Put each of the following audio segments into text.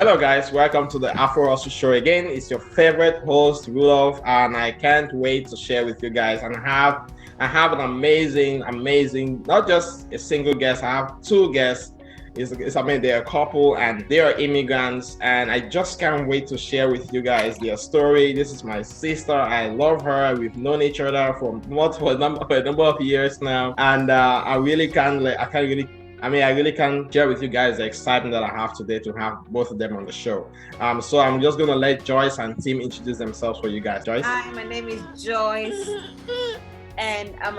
Hello guys, welcome to the AFRO HUSTLE show again. It's your favorite host, Rudolph, and I can't wait to share with you guys. And I have an amazing, not just a single guest, I have two guests. They're a couple and they are immigrants, and I just can't wait to share with you guys their story. This is my sister. I love her. We've known each other for a number of years now, and I really can't share with you guys the excitement that I have today to have both of them on the show. So I'm just gonna let Joyce and Tim introduce themselves for you guys. Joyce. Hi, my name is Joyce, and I'm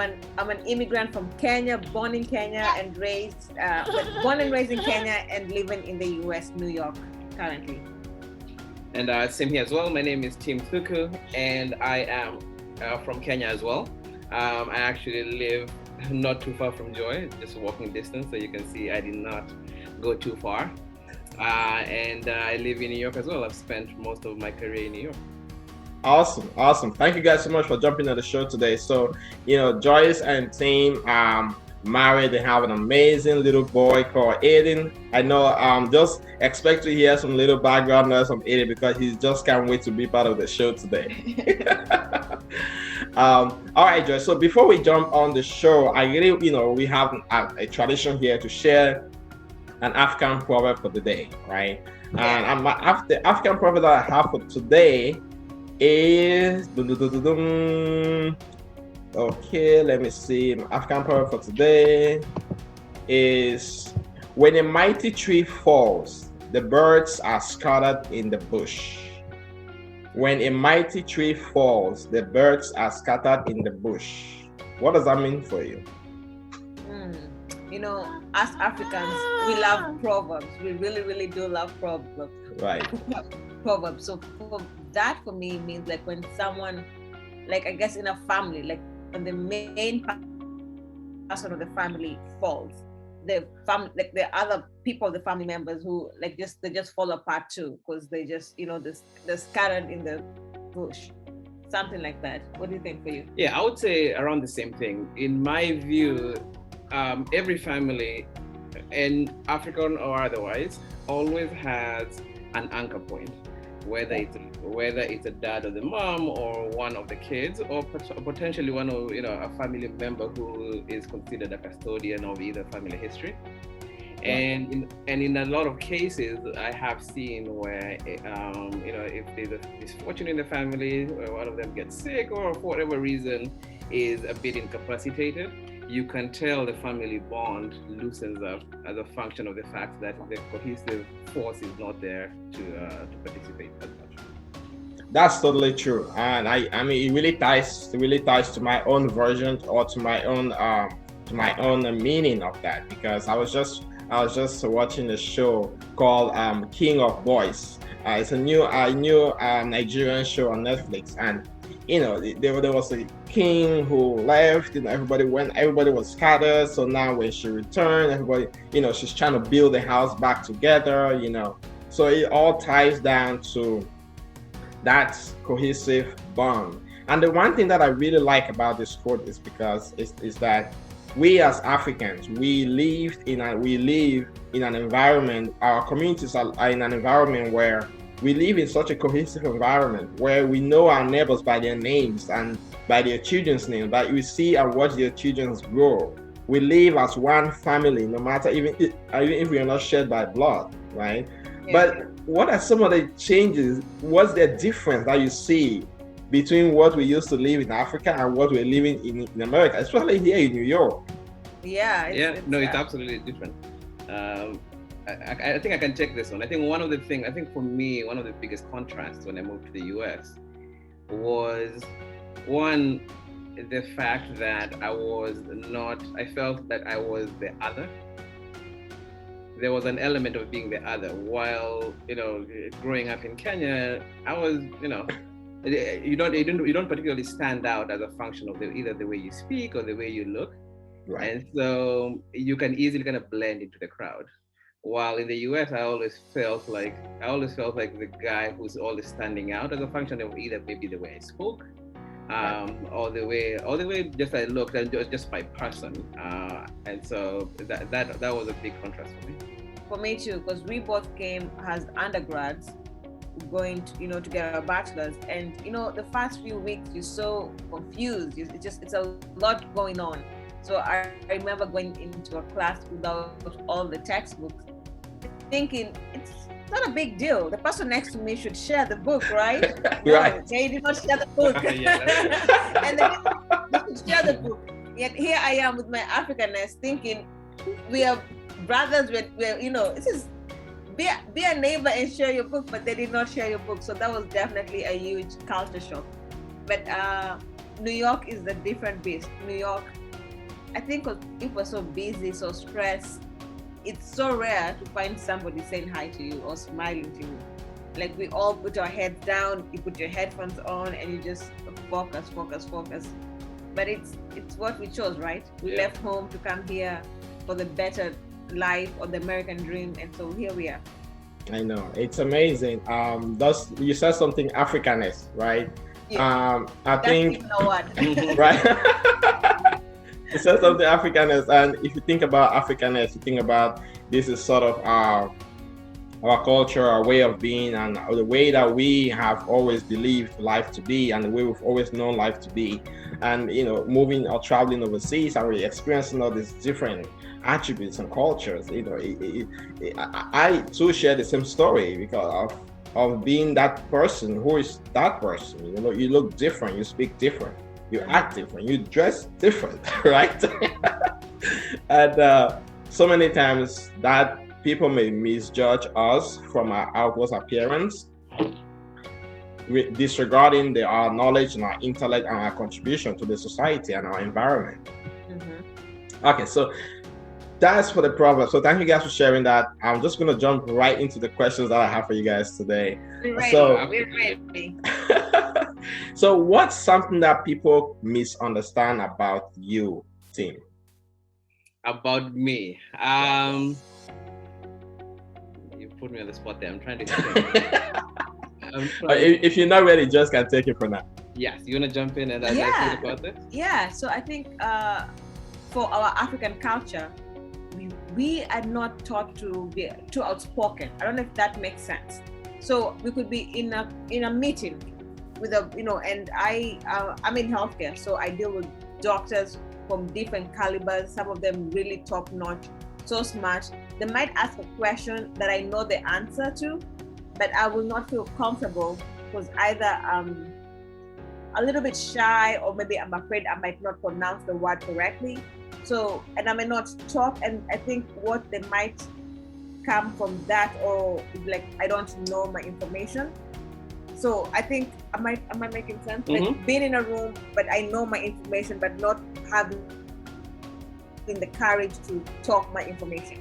an immigrant from Kenya, born in Kenya and raised in Kenya and living in the U.S., New York, currently. And same here as well. My name is Tim Thuku, and I am from Kenya as well. I actually live not too far from Joy, just walking distance, so you can see I did not go too far. And I live in New York as well. I've spent most of my career in New York. Awesome. Thank you guys so much for jumping on the show today. So, Joyce and Tim married. They have an amazing little boy called Aiden. I know just expect to hear some little background noise from Aiden because he just can't wait to be part of the show today. All right, Joyce. So before we jump on the show, I really, we have a tradition here to share an African proverb for the day, right? Yeah. And the African proverb that I have for today is okay, let me see. My African proverb for today is when a mighty tree falls, the birds are scattered in the bush. When a mighty tree falls, the birds are scattered in the bush. What does that mean for you? As Africans, we love proverbs. We really, really do love proverbs. Right. Proverbs. So that for me means like when someone, like I guess in a family, like when the main person of the family falls, the other people, the family members who they just fall apart too, because they just they're scattered in the bush, something like that. What do you think for you? Yeah, I would say around the same thing. In my view, every family, and African or otherwise, always has an anchor point, whether it's a dad or the mom or one of the kids, or potentially one of a family member who is considered a custodian of either family history. And in a lot of cases, I have seen where if there's a misfortune in the family, or one of them gets sick or for whatever reason is a bit incapacitated, you can tell the family bond loosens up as a function of the fact that the cohesive force is not there to participate as much. That's totally true, and I mean it really ties to my own version or to my own meaning of that, because I was just watching a show called King of Boys. It's a new Nigerian show on Netflix, and there was a king who left, everybody was scattered. So now when she returned, everybody, she's trying to build the house back together, so it all ties down to that cohesive bond. And the one thing that I really like about this quote is because is that we as Africans, we live in an environment, our communities are in an environment where we live in such a cohesive environment where we know our neighbors by their names and by their children's names, that we see and watch their children grow. We live as one family, no matter even if we are not shared by blood, right? Yeah. But what are some of the changes? What's the difference that you see between what we used to live in Africa and what we're living in America, especially here in New York? It's absolutely different. I think I can check this one. I think for me, one of the biggest contrasts when I moved to the US was one, the fact that I felt that I was the other. There was an element of being the other. While, growing up in Kenya, I was, you don't particularly stand out as a function of either the way you speak or the way you look. Right. And so you can easily kind of blend into the crowd. While in the US, I always felt like the guy who's always standing out as a function of either maybe the way I spoke, or the way just I looked, and just my person. And so that was a big contrast for me. For me too, because we both came as undergrads, going to, to get our bachelors, and the first few weeks you're so confused. It's a lot going on. So I remember going into a class without all the textbooks, thinking it's not a big deal. The person next to me should share the book, right? No, Right. they did not share the book. And they should share the book. Yet here I am with my Africanness, thinking we are brothers. We're this is be a neighbor and share your book, but they did not share your book. So that was definitely a huge culture shock. But New York is a different beast. New York, I think people are so busy, so stressed. It's so rare to find somebody saying hi to you or smiling to you. Like, we all put our heads down, you put your headphones on, and you just focus. But it's what we chose, right? We left home to come here for the better life or the American dream, and so here we are. I know, it's amazing. You said something, Africanness, right? Yeah. I think right. You said something, Africanness, and if you think about Africanness, you think about this is sort of our culture, our way of being, and the way that we have always believed life to be, and the way we've always known life to be. And moving or traveling overseas, and we're experiencing all these different attributes and cultures. I too share the same story because of being that person. Who is that person? You look different, you speak different, you act different, you dress different, right? And so many times that people may misjudge us from our outward appearance, disregarding our knowledge and our intellect and our contribution to the society and our environment. Mm-hmm. Okay, so that's for the problem. So thank you guys for sharing that. I'm just going to jump right into the questions that I have for you guys today. We're ready. So what's something that people misunderstand about you, Tim? About me? You put me on the spot there. I'm trying to think. If you're not ready, just can take it for now. Yes, you want to jump in and I'd like to think about this? Yeah, so I think for our African culture, we are not taught to be too outspoken. I don't know if that makes sense. So we could be in a meeting with and I'm in healthcare, so I deal with doctors from different calibers, some of them really top notch, so smart. They might ask a question that I know the answer to, but I will not feel comfortable because either I'm a little bit shy or maybe I'm afraid I might not pronounce the word correctly. So, and I may not talk, and I think what they might come from that, or like I don't know my information. So I think am I making sense? Mm-hmm. Like being in a room, but I know my information, but not having the courage to talk my information.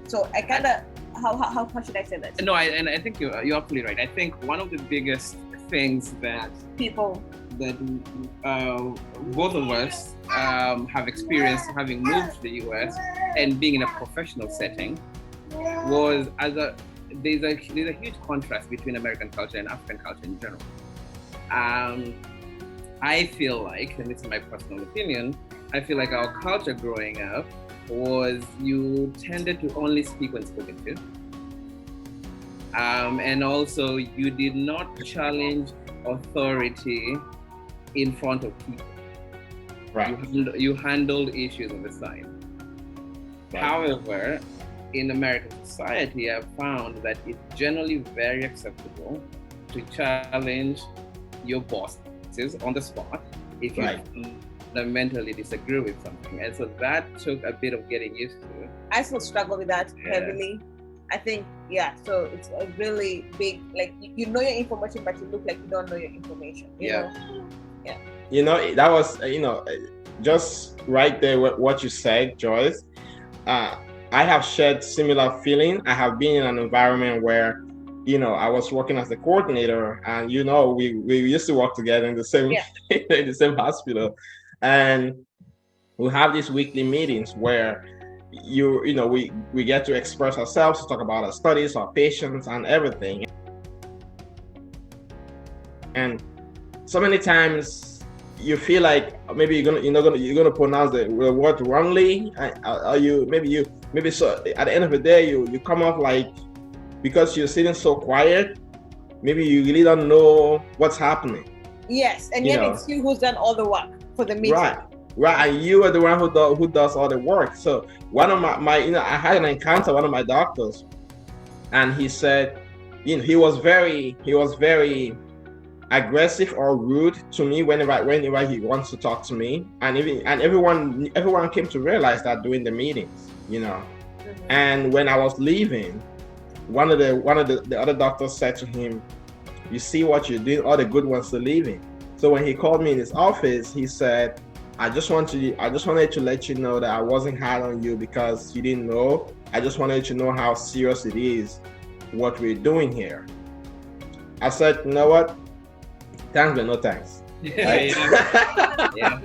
So I kind of how should I say that? No, I think you're absolutely right. I think one of the biggest things that both of us have experienced having moved to the US and being in a professional setting was there's a huge contrast between American culture and African culture in general. I feel like, and this is my personal opinion, I feel like our culture growing up was you tended to only speak when spoken to. And also you did not challenge authority in front of people. Right. You handled issues on the side. Right. However, in American society, I've found that it's generally very acceptable to challenge your bosses on the spot if you fundamentally disagree with something. And so that took a bit of getting used to. I still struggle with that heavily. I think, so it's a really big, like, you know your information, but you look like you don't know your information. You know? Yeah. That was, just right there, what you said, Joyce. I have shared similar feeling. I have been in an environment where, I was working as a coordinator, and we used to work together in the same in the same hospital, and we have these weekly meetings where we get to express ourselves, to talk about our studies, our patients, and everything. And so many times you feel like maybe you're gonna pronounce the word wrongly, or maybe so at the end of the day, you come off like, because you're sitting so quiet, maybe you really don't know what's happening. Yes, and yet it's you who's done all the work for the meeting. Right, and you are the one who does all the work. So one of my I had an encounter, one of my doctors, and he said, he was very aggressive or rude to me whenever he wants to talk to me, and everyone came to realize that during the meetings, And when I was leaving, one of the other doctors said to him, "You see what you're doing? All the good ones are leaving." So when he called me in his office, he said, I just wanted to let you know that I wasn't hard on you because you didn't know. I just wanted to know how serious it is what we're doing here." I said, "You know what? Thanks, but no thanks." Yeah.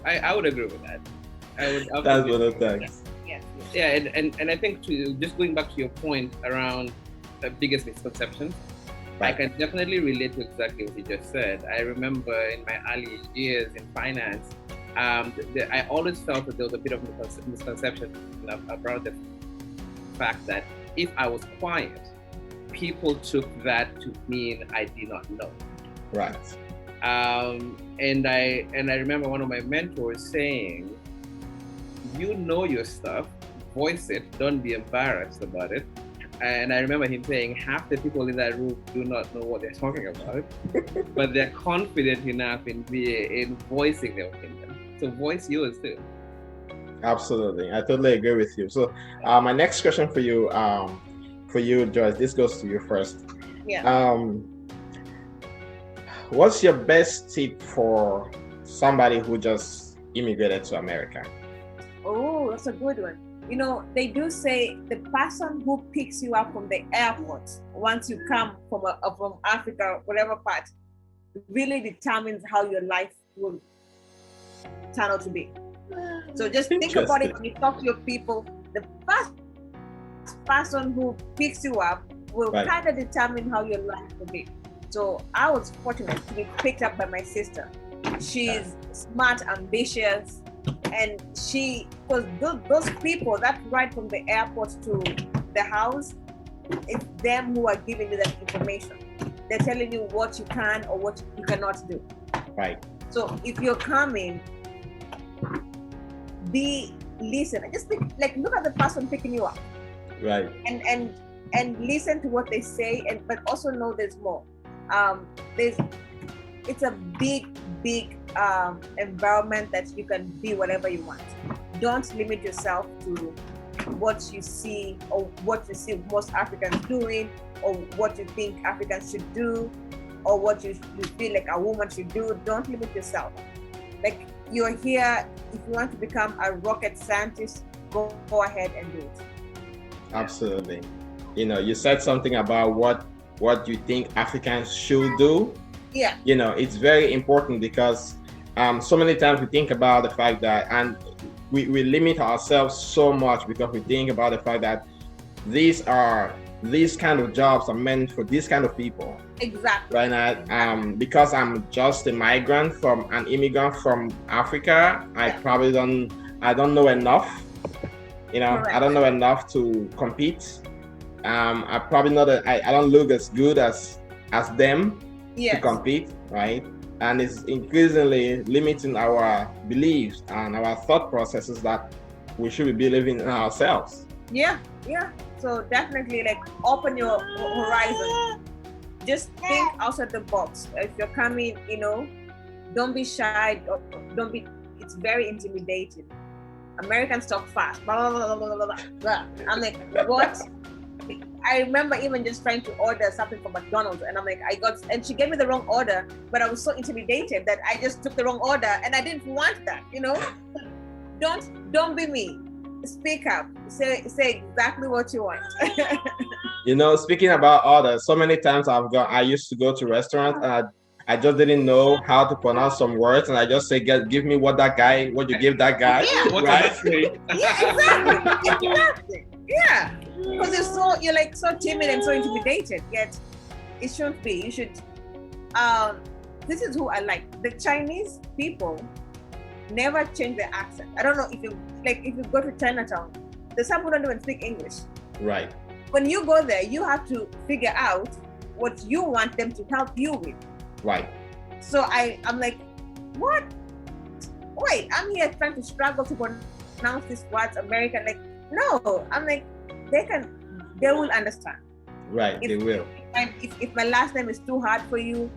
I would agree with that. Thanks, but no thanks. Yeah, and I think just going back to your point around the biggest misconceptions, I can definitely relate to exactly what you just said. I remember in my early years in finance, I always felt that there was a bit of misconception about the fact that if I was quiet, people took that to mean I did not know. Right. And I remember one of my mentors saying, "You know your stuff, voice it, don't be embarrassed about it." And I remember him saying, half the people in that room do not know what they're talking about, but they're confident enough in voicing their opinion. So voice yours too. Absolutely, I totally agree with you. So my next question for you, Joyce, this goes to you first. Yeah. What's your best tip for somebody who just immigrated to America? Oh, that's a good one. They do say the person who picks you up from the airport once you come from Africa, whatever part, really determines how your life will turn out to be. So just think about it when you talk to your people. The first person who picks you up will kind of determine how your life will be. So I was fortunate to be picked up by my sister. She's smart, ambitious, and because those people that ride from the airport to the house, it's them who are giving you that information. They're telling you what you can or what you cannot do. Right. So if you're coming, listen. Just look at the person picking you up. Right. And listen to what they say, but also know there's more. It's a big environment that you can be whatever you want. Don't limit yourself to what you see or what you see most Africans doing, or what you think Africans should do, or what you feel like a woman should do. Don't limit yourself. Like, you're here, if you want to become a rocket scientist, go ahead and do it. Absolutely. You said something about what you think Africans should do. Yeah. It's very important because so many times we think about the fact that, and we limit ourselves so much because we think about the fact that these kind of jobs are meant for these kind of people. Exactly. Right now, because I'm just an immigrant from Africa, I probably don't know enough. I don't know enough to compete. I probably I don't look as good as them to compete, right? And it's increasingly limiting our beliefs and our thought processes that we should be believing in ourselves. Yeah. So definitely, open your horizon. Just think outside the box. If you're coming, don't be shy. It's very intimidating. Americans talk fast. Blah, blah, blah, blah, blah, blah. I'm like, what? I remember even just trying to order something from McDonald's, and I'm like, and she gave me the wrong order, but I was so intimidated that I just took the wrong order, and I didn't want that, Don't be me. Speak up. Say exactly what you want. Speaking about orders, so many times I used to go to restaurants and I just didn't know how to pronounce some words, and I just say, give me what you give that guy. Yeah, right? Yeah, exactly. Yeah. Because you're so timid and so intimidated, yet it shouldn't be. You should, this is who I like. The Chinese people never change their accent. I don't know if you go to Chinatown, There's some who don't even speak English. Right. When you go there, you have to figure out what you want them to help you with. Right. So I'm like, what? Wait, I'm here trying to struggle to pronounce these words, American. Like, no, I'm like, they will understand. Right, they will. If my last name is too hard for you,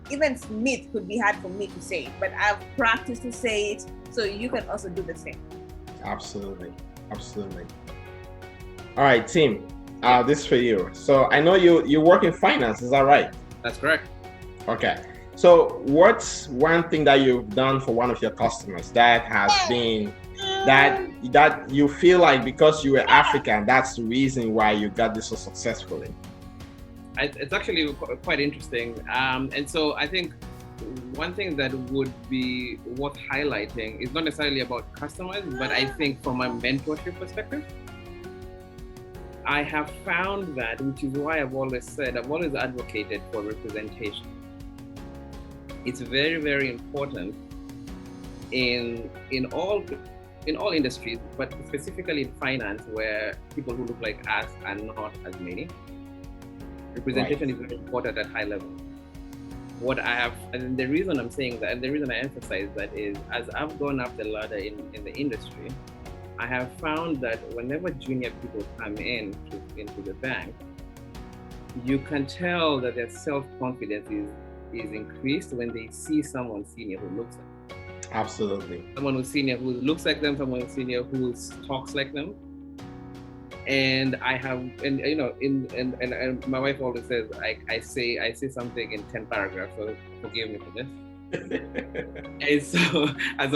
even Smith could be hard for me to say, but I've practiced to say it, so you can also do the same. Absolutely. All right, Tim, this is for you. So I know you work in finance, is that right? That's correct. Okay. So what's one thing that you've done for one of your customers that has been that you feel like because you were African, that's the reason why you got this so successfully? It's actually quite interesting. And so I think one thing that would be worth highlighting is not necessarily about customers, but I think from a mentorship perspective, I have found that, which is why I've always advocated for representation. It's very, very important in all industries, but specifically in finance, where people who look like us are not as many. Representation is very important at high level. And the reason I'm saying that, and the reason I emphasize that is, as I've gone up the ladder in the industry, I have found that whenever junior people come into the bank, you can tell that their self-confidence is increased when they see someone senior who looks like them. Absolutely. Someone who's senior who looks like them, someone who's senior who talks like them. And I have, and my wife always says, I say something in 10 paragraphs, so forgive me for this. And so as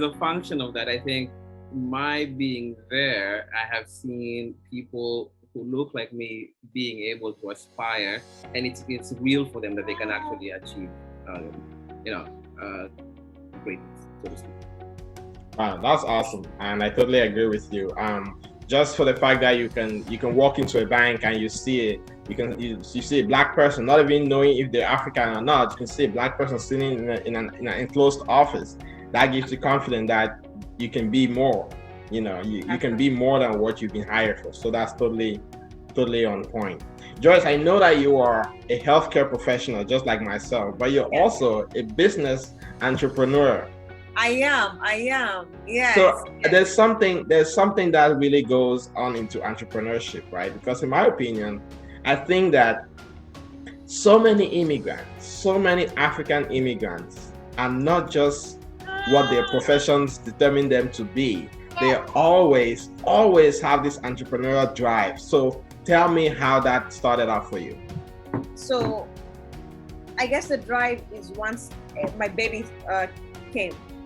a function of that, I think my being there, I have seen people who look like me being able to aspire, and it's real for them that they can actually achieve, greatness, so to speak. Wow, that's awesome, and I totally agree with you. Just for the fact that you can walk into a bank and you see you see a black person, not even knowing if they're African or not. You can see a black person sitting in an enclosed office. That gives you confidence that you can be more. You can be more than what you've been hired for. So that's totally on point. Joyce, I know that you are a healthcare professional just like myself, but you're also a business entrepreneur. I am. Yes. So yes. there's something that really goes on into entrepreneurship, right? Because in my opinion, I think that so many African immigrants are not just what their professions determine them to be. They always have this entrepreneurial drive. So tell me how that started out for you. So I guess the drive is once my baby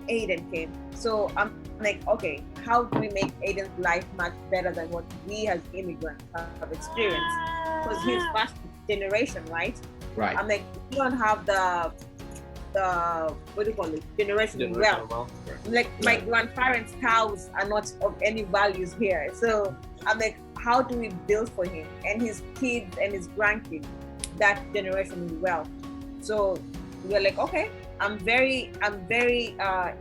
Aiden came. So I'm like, okay, how do we make Aiden's life much better than what we as immigrants have experienced? Because he's first generation, right? Right. I'm like, we don't have the what do you call it? Generational wealth. Like my grandparents' cows are not of any values here. So I'm like, how do we build for him and his kids and his grandkids that generational wealth? So we're like, okay, I'm very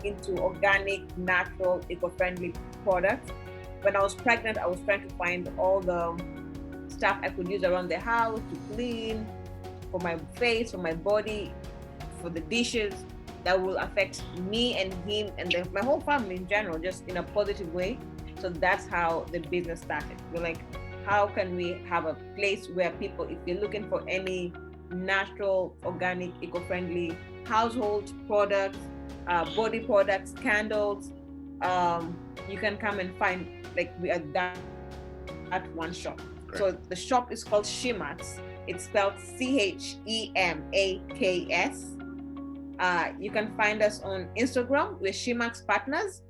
into organic, natural, eco-friendly products. When I was pregnant, I was trying to find all the stuff I could use around the house to clean, for my face, for my body, for the dishes, that will affect me and him and my whole family in general, just in a positive way. So that's how the business started. We're like, how can we have a place where people, if you're looking for any natural, organic, eco-friendly household products, body products, candles, you can come and find, like, we are that at one shop. Great. So the shop is called Chemaks. It's spelled Chemaks. You can find us on Instagram. We're Chemaks Partners.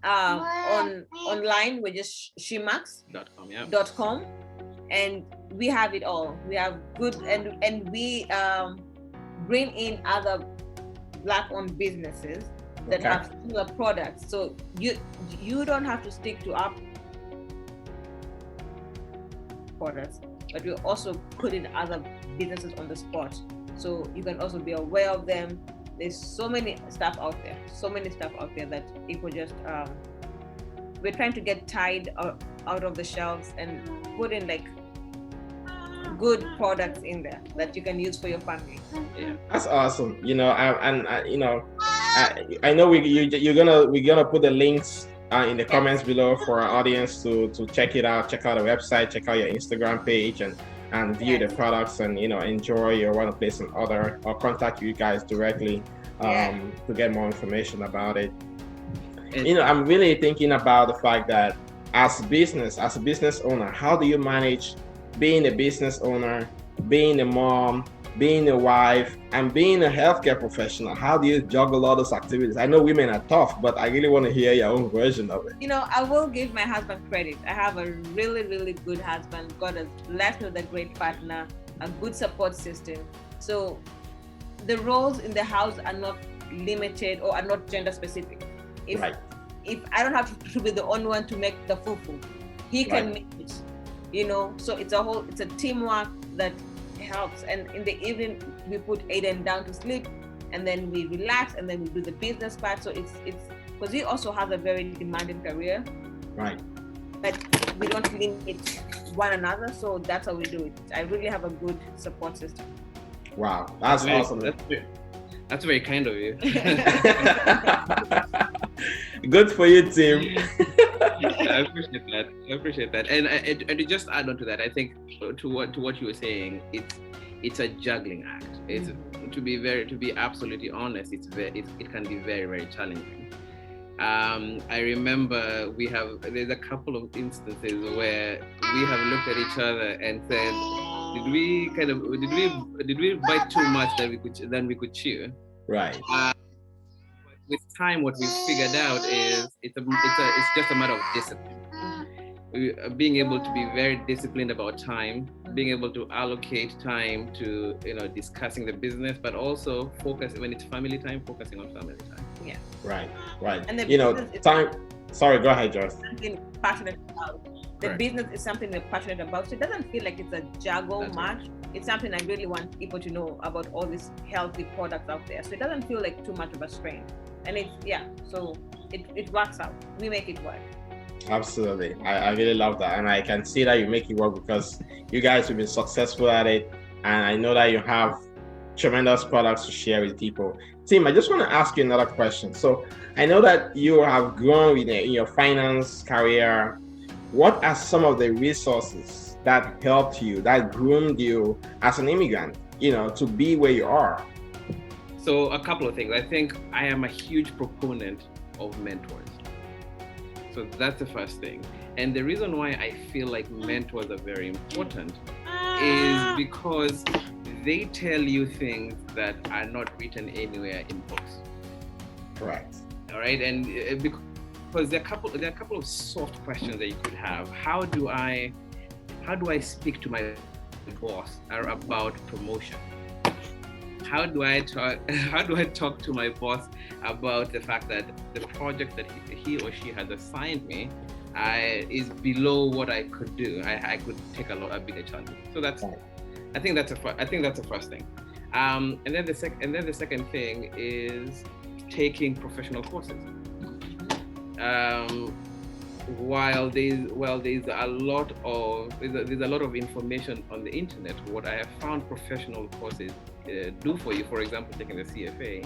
Online, we're just chemaks.com, and we have it all. We have good, and we bring in other Black-owned businesses that have similar products. So you don't have to stick to our products, but we're also putting other businesses on the spot, so you can also be aware of them. There's so many stuff out there that people just we're trying to get Tide out of the shelves and put in like good products in there that you can use for your family. Yeah, that's awesome. You know, I know we're gonna put the links in the comments below for our audience to check it out, check out the website, check out your Instagram page, and view the products, and enjoy or want to place an order or contact you guys directly to get more information about it. I'm really thinking about the fact that as a business owner, how do you manage being a business owner, being a mom, being a wife, and being a healthcare professional? How do you juggle all those activities? I know women are tough, but I really want to hear your own version of it. I will give my husband credit. I have a really, really good husband. God has blessed me with a great partner, a good support system. So the roles in the house are not limited or are not gender specific. If I don't have to be the only one to make the fufu, he can make it. So it's a teamwork that helps. And in the evening we put Aiden down to sleep, and then we relax, and then we do the business part. So it's because he also has a very demanding career, right? But we don't limit one another, so that's how we do it. I really have a good support system. Wow, that's awesome. That's very kind of you. Good for you, Tim. I appreciate that. And to just add on to that, I think to what you were saying, it's a juggling act. It's to be absolutely honest, it can be very, very challenging. I remember there's a couple of instances where we have looked at each other and said, did we bite too much than we could chew? Right. With time, what we figured out is it's just a matter of discipline. Being able to be very disciplined about time, being able to allocate time to discussing the business, but also focus when it's family time, focusing on family time. Yeah. Right. And time. Sorry, go ahead, Joyce. Passionate about. The business is something we're passionate about, so it doesn't feel like it's a juggle match. It's something I really want people to know about, all these healthy products out there. So it doesn't feel like too much of a strain. And so it works out. We make it work. Absolutely. I really love that. And I can see that you make it work because you guys have been successful at it. And I know that you have tremendous products to share with people. Tim, I just want to ask you another question. So I know that you have grown in your finance career. What are some of the resources that helped you, that groomed you as an immigrant, to be where you are? So a couple of things. I think I am a huge proponent of mentors. So that's the first thing. And the reason why I feel like mentors are very important is because they tell you things that are not written anywhere in books. Correct. All right. And because there are a couple of soft questions that you could have. How do I speak to my boss about promotion? How do I talk to my boss about the fact that the project that he or she has assigned me is below what I could do? I could take a bigger challenge. So I think that's the first thing. And then the second thing is taking professional courses. While there's a lot of information on the internet, what I have found professional courses do for you, for example, taking the CFA,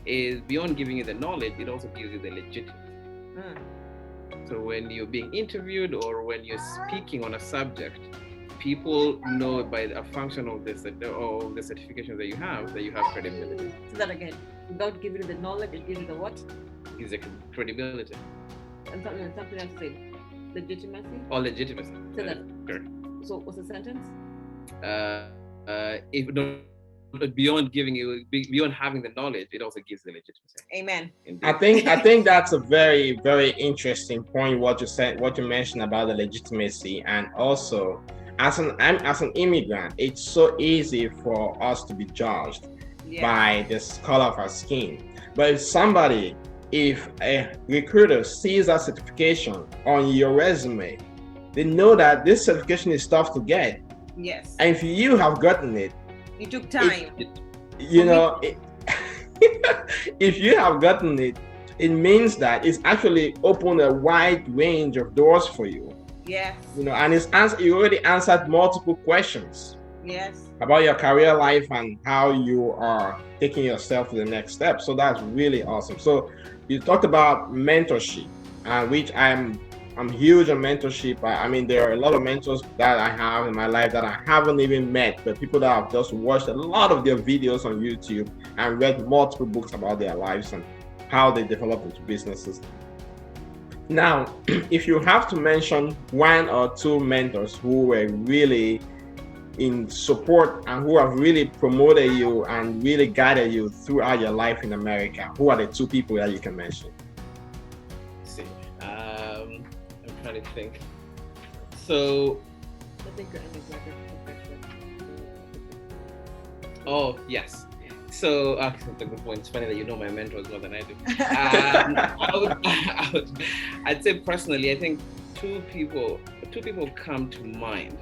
is beyond giving you the knowledge, it also gives you the legitimacy. So when you're being interviewed or when you're speaking on a subject, people know by a function of the certifications that you have credibility. So that again, without giving you the knowledge, it gives you the what? It gives you credibility. And something else said, legitimacy? Or legitimacy. So that. Sure. So what's the sentence? Beyond having the knowledge, it also gives the legitimacy. Amen. Indeed. I think that's a very, very interesting point. What you mentioned about the legitimacy, and also as an immigrant, it's so easy for us to be judged by the color of our skin. But if a recruiter sees that certification on your resume, they know that this certification is tough to get. Yes. And if you have gotten it, you took time. If you have gotten it, it means that it's actually opened a wide range of doors for you. Yes. You know, and you already answered multiple questions. Yes. About your career life and how you are taking yourself to the next step. So that's really awesome. So you talked about mentorship, which I'm huge on mentorship. I mean, there are a lot of mentors that I have in my life that I haven't even met, but people that have just watched a lot of their videos on YouTube and read multiple books about their lives and how they develop into businesses. Now, if you have to mention one or two mentors who were really in support and who have really promoted you and really guided you throughout your life in America, who are the two people that you can mention? Let's see. I'm trying to think. So, I think you're undergraduate. Oh, yes. So, that's a good point. It's funny that you know my mentors more than I do. I'd say personally, I think two people come to mind.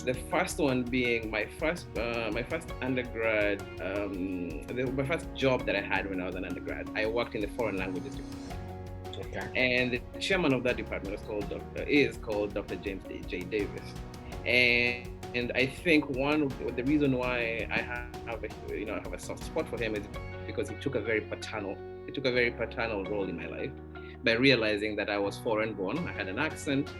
The first one being my first undergrad, my first job that I had when I was an undergrad. I worked in the foreign languages department. Okay. And the chairman of that department is called Dr. James J. Davis. And I think the reason why I have a soft spot for him is because he took a very paternal role in my life by realizing that I was foreign born, I had an accent,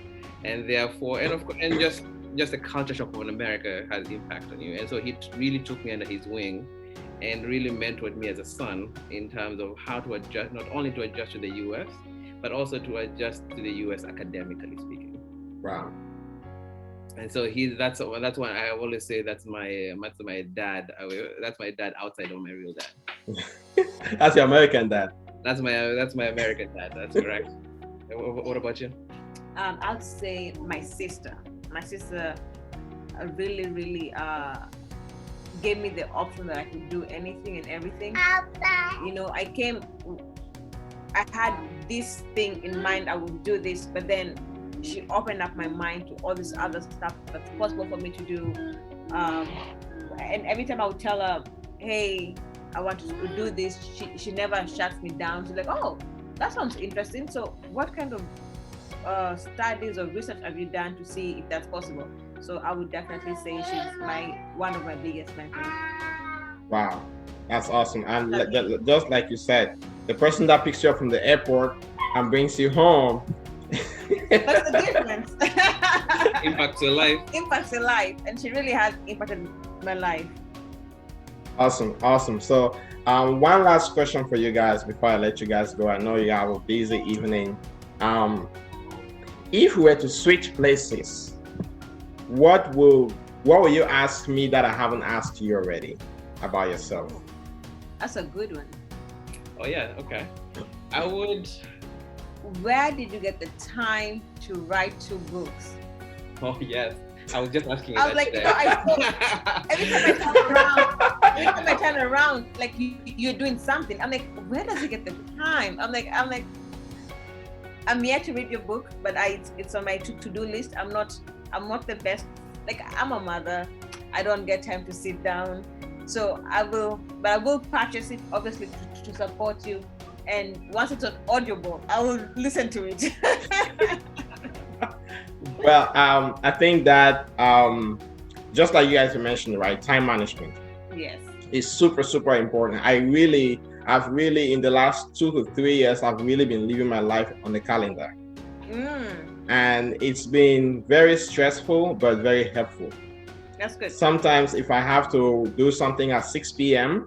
and therefore, and just the culture shock of America has impact on you. And so he really took me under his wing and really mentored me as a son in terms of how to adjust, not only to adjust to the US, but also to adjust to the US academically speaking. Wow. And so that's why I always say that's my dad. That's my dad outside of my real dad. That's your American dad. That's my American dad. That's correct. What about you? I'll say my sister. My sister really, really gave me the option that I could do anything and everything. You know, I had this thing in mind, I would do this, but then she opened up my mind to all this other stuff that's possible for me to do. And every time I would tell her, hey, I want to do this, she never shuts me down. She's like, oh, that sounds interesting. So what kind of studies or research have you done to see if that's possible? So I would definitely say she's one of my biggest mentors. Wow, that's awesome. And just like you said, the person that picks you up from the airport and brings you home. What's the difference? Impacts your life. Impacts your life, and she really has impacted my life. Awesome. So one last question for you guys before I let you guys go. I know you have a busy evening. If we were to switch places, what will you ask me that I haven't asked you already about yourself? That's a good one. Oh yeah, okay. I would. Where did you get the time to write 2 books? Oh yes, I was just asking you. I was like, today. Every time I turn around, like you're doing something. I'm like, where does he get the time? I'm like, I'm yet to read your book, but it's on my to-do list. I'm not the best. Like, I'm a mother. I don't get time to sit down. So I will purchase it, obviously, to support you. And once it's on Audible, I will listen to it. Well, I think that just like you guys mentioned, right, time management. Yes. Is super, super important. I've really in the last 2 to 3 years, I've really been living my life on the calendar. And it's been very stressful, but very helpful. That's good. Sometimes if I have to do something at 6 p.m.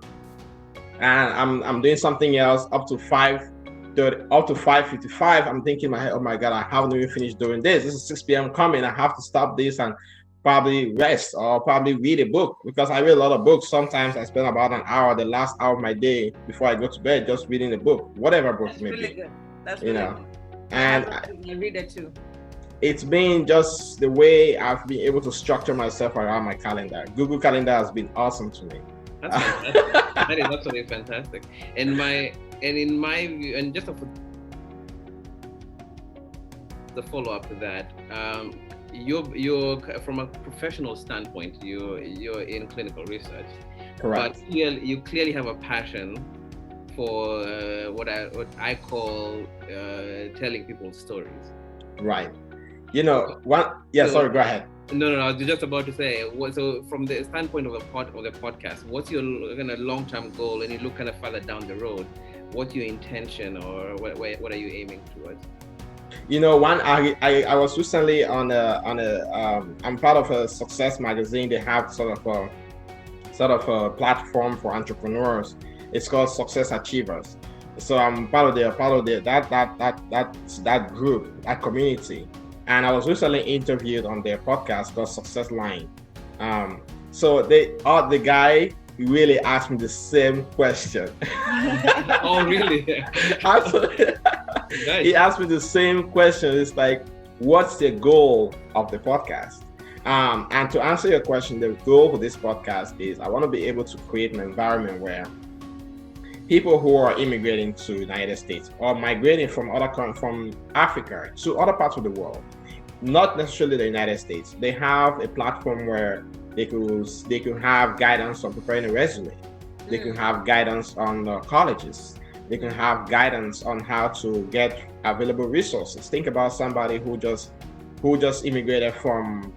and I'm doing something else up to 5:55, I'm thinking in my head, oh my God, I haven't even finished doing this. This is 6 p.m. coming. I have to stop this and probably rest or probably read a book, because I read a lot of books. Sometimes I spend about an hour, the last hour of my day before I go to bed, just reading a book, whatever book it may be. Good. That's really good. And I read it too. It's been just the way I've been able to structure myself around my calendar. Google Calendar has been awesome to me. That's fantastic. That is absolutely fantastic. In my view, and just the follow-up to that, you're from a professional standpoint, you're in clinical research. Correct. But you clearly have a passion for what I call telling people stories. Right. Sorry, go ahead. No, I was just about to say. So, from the standpoint of the podcast, what's your kind of long-term goal? And you look kind of further down the road, what's your intention, or what are you aiming towards? I was recently on I'm part of a Success magazine. They have sort of a platform for entrepreneurs. It's called Success Achievers. So I'm part of that group, that community. And I was recently interviewed on their podcast called Success Line. So the guy really asked me the same question. Oh, really? Absolutely. Nice. He asked me the same question. It's like, what's the goal of the podcast? And to answer your question, the goal for this podcast is I want to be able to create an environment where people who are immigrating to the United States or migrating from Africa to other parts of the world, not necessarily the United States, they have a platform where they could have guidance on preparing a resume. They can have guidance on colleges. They can have guidance on how to get available resources. Think about somebody who just immigrated from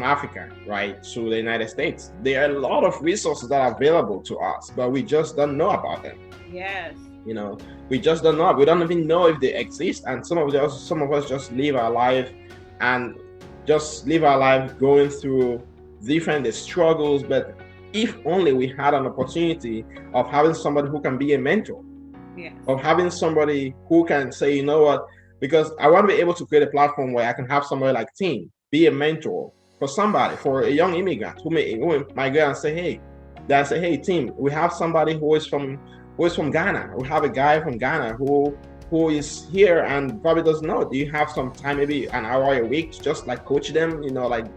Africa, right, to the United States. There are a lot of resources that are available to us, but we just don't know about them. Yes. We just don't know. We don't even know if they exist. And some of us just live our life going through different struggles. But if only we had an opportunity of having somebody who can be a mentor, of having somebody who can say, you know what, because I want to be able to create a platform where I can have somebody like Tim be a mentor for somebody, for a young immigrant who might go and say, hey, Tim, we have somebody who is from Ghana. We have a guy from Ghana who is here and probably doesn't know. Do you have some time, maybe an hour a week, to just like coach them, like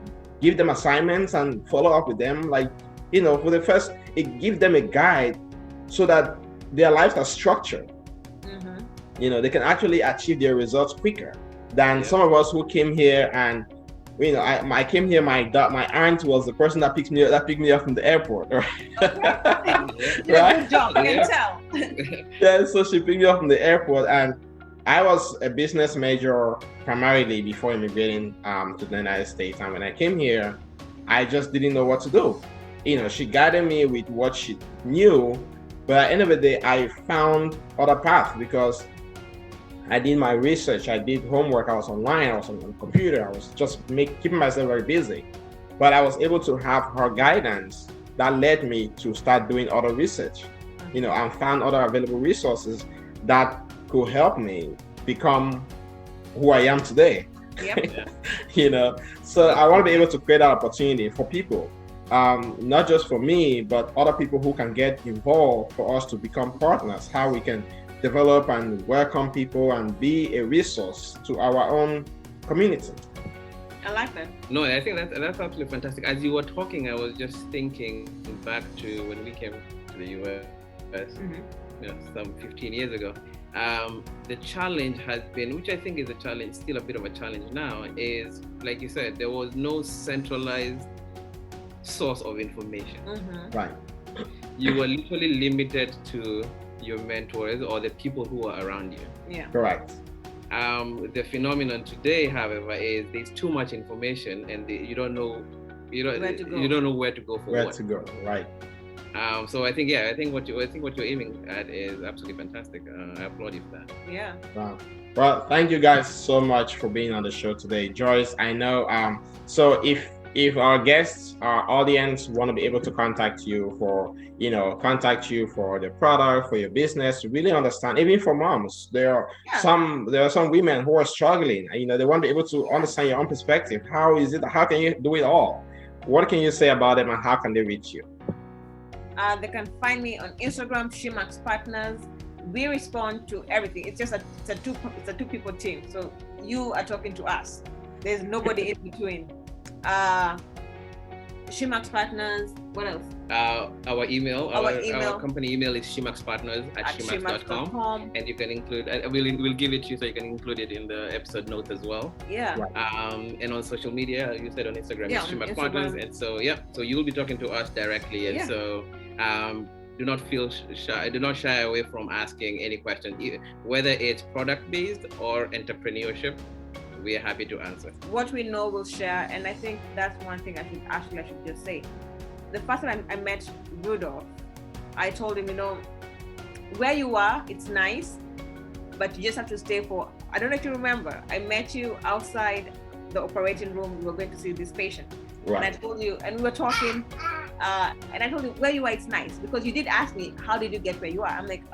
give them assignments and follow up with them? Like, for the first, it gives them a guide so that their lives are structured. Mm-hmm. They can actually achieve their results quicker than some of us who came here and I came here. My aunt was the person that picked me up from the airport. Right? Right? Good job. I can tell. Yeah, so she picked me up from the airport, and I was a business major primarily before immigrating to the United States. And when I came here, I just didn't know what to do. She guided me with what she knew, but at the end of the day, I found other paths because I did my research, I did homework, I was online, I was on the computer, I was just keeping myself very busy. But I was able to have her guidance that led me to start doing other research, and found other available resources that could help me become who I am today. Yep. So I want to be able to create that opportunity for people, not just for me, but other people who can get involved for us to become partners, how we can develop and welcome people and be a resource to our own community. I like that. No, I think that's absolutely fantastic. As you were talking, I was just thinking back to when we came to the US, some 15 years ago. The challenge has been, which I think is a challenge, still a bit of a challenge now, is like you said, there was no centralized source of information. Mm-hmm. Right. You were literally limited to your mentors or the people who are around you. Yeah. Correct. The phenomenon today, however, is there's too much information and you don't know where to go for where what. to go. Right. So I think what you're aiming at is absolutely fantastic. I applaud you for that. Yeah. Wow. Well, thank you guys so much for being on the show today, Joyce. I know. So if our guests, our audience want to be able to contact you for the product, for your business, to really understand, even for moms, there are some women who are struggling. They want to be able to understand your own perspective. How is it? How can you do it all? What can you say about them, and how can they reach you? They can find me on Instagram, Chemaks Partners. We respond to everything. It's a two people team. So you are talking to us. There's nobody in between. Chemaks Partners. What else? Our email, our company email is chemaks@chemaks.com, and you can include. We'll give it to you so you can include it in the episode notes as well. Yeah. And on social media, you said on Instagram, it's Chemaks Partners, and so so you'll be talking to us directly, and so do not feel shy. Do not shy away from asking any question, whether it's product-based or entrepreneurship. We are happy to answer. What we know, we'll share. And I think that's one thing I should just say. The first time I met Rudolph, I told him, where you are, it's nice, but you just have to stay for, I don't know if you remember, I met you outside the operating room. We were going to see this patient. Right. And I told you, and we were talking, and I told you, where you are, it's nice. Because you did ask me, how did you get where you are? I'm like,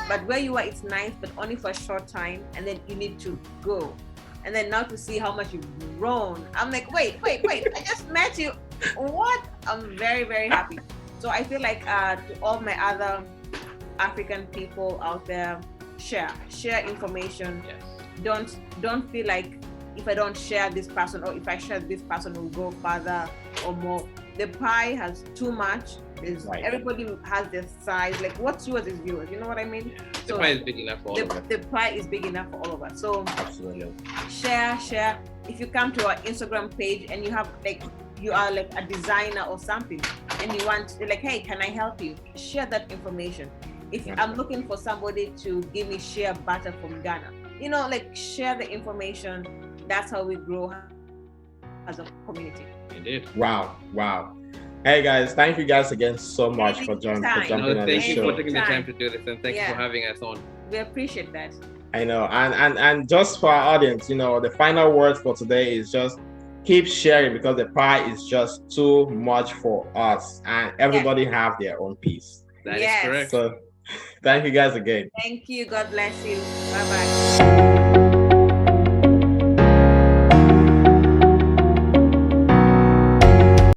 but where you are, it's nice, but only for a short time, and then you need to go. And then now to see how much you've grown, I'm like, wait, I just met you. What? I'm very, very happy. So I feel like to all my other African people out there, share information. Yes. Don't feel like if I don't share this person, or if I share this person, will go further or more. The pie has too much. Right. Everybody has their size. Like, what's yours is yours. You know what I mean? Yeah. The pie is big enough for all of us. The pie is big enough for all of us. So absolutely, share. If you come to our Instagram page and you have you are like a designer or something, and you want hey, can I help you? Share that information. If I'm looking for somebody to give me shea butter from Ghana, share the information. That's how we grow as a community. Indeed. Wow. Hey guys, thank you guys again so much for jumping on the show. Thank you for taking the time to do this, and thank you for having us on. We appreciate that. I know, and just for our audience, the final word for today is just keep sharing, because the pie is just too much for us, and everybody have their own piece. That is correct. So thank you guys again. Thank you. God bless you. Bye-bye.